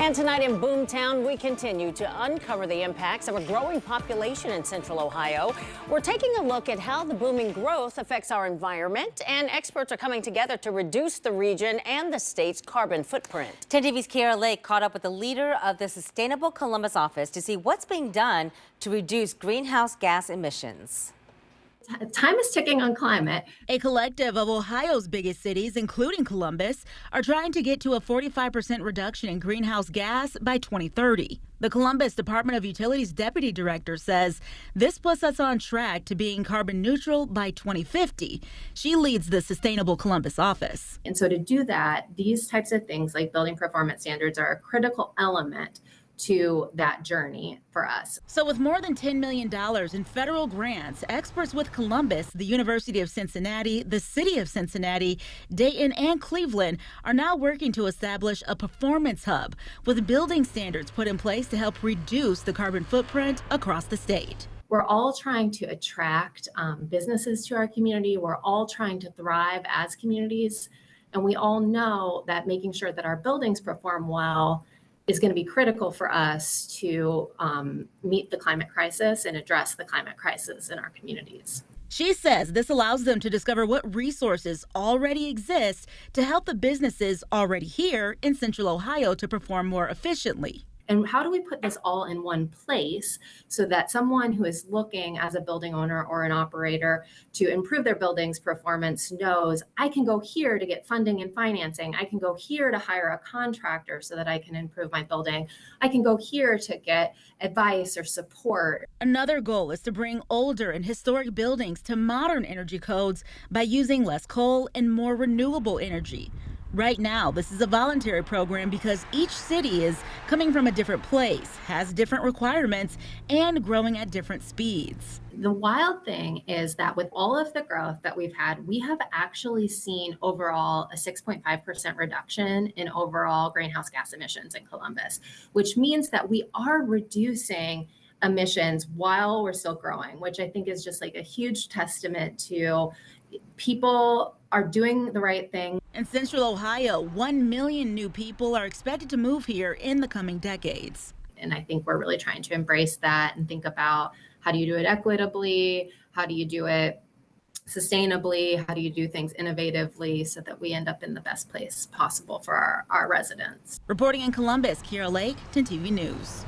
And tonight in Boomtown, we continue to uncover the impacts of a growing population in central Ohio. We're taking a look at how the booming growth affects our environment, and experts are coming together to reduce the region and the state's carbon footprint. 10 TV's Kiara Lake caught up with the leader of the Sustainable Columbus office to see what's being done to reduce greenhouse gas emissions. Time is ticking on climate. A collective of Ohio's biggest cities, including Columbus, are trying to get to a 45% reduction in greenhouse gas by 2030. The Columbus Department of Utilities Deputy Director says this puts us on track to being carbon neutral by 2050. She leads the Sustainable Columbus office. And so to do that, these types of things like building performance standards are a critical element to that journey for us. So with more than $10 million in federal grants, experts with Columbus, the University of Cincinnati, the City of Cincinnati, Dayton, and Cleveland are now working to establish a performance hub with building standards put in place to help reduce the carbon footprint across the state. We're all trying to attract businesses to our community. We're all trying to thrive as communities. And we all know that making sure that our buildings perform well is going to be critical for us to meet the climate crisis and address the climate crisis in our communities. She says this allows them to discover what resources already exist to help the businesses already here in Central Ohio to perform more efficiently. And how do we put this all in one place so that someone who is looking as a building owner or an operator to improve their building's performance knows I can go here to get funding and financing. I can go here to hire a contractor so that I can improve my building. I can go here to get advice or support. Another goal is to bring older and historic buildings to modern energy codes by using less coal and more renewable energy. Right now, this is a voluntary program because each city is coming from a different place, has different requirements, and growing at different speeds. The wild thing is that with all of the growth that we've had, we have actually seen overall a 6.5% reduction in overall greenhouse gas emissions in Columbus, which means that we are reducing emissions while we're still growing, which I think is just like a huge testament to people are doing the right thing. In Central Ohio, 1 million new people are expected to move here in the coming decades. And I think we're really trying to embrace that and think about how do you do it equitably? How do you do it sustainably? How do you do things innovatively so that we end up in the best place possible for our residents? Reporting in Columbus, Kiara Lake, 10 TV News.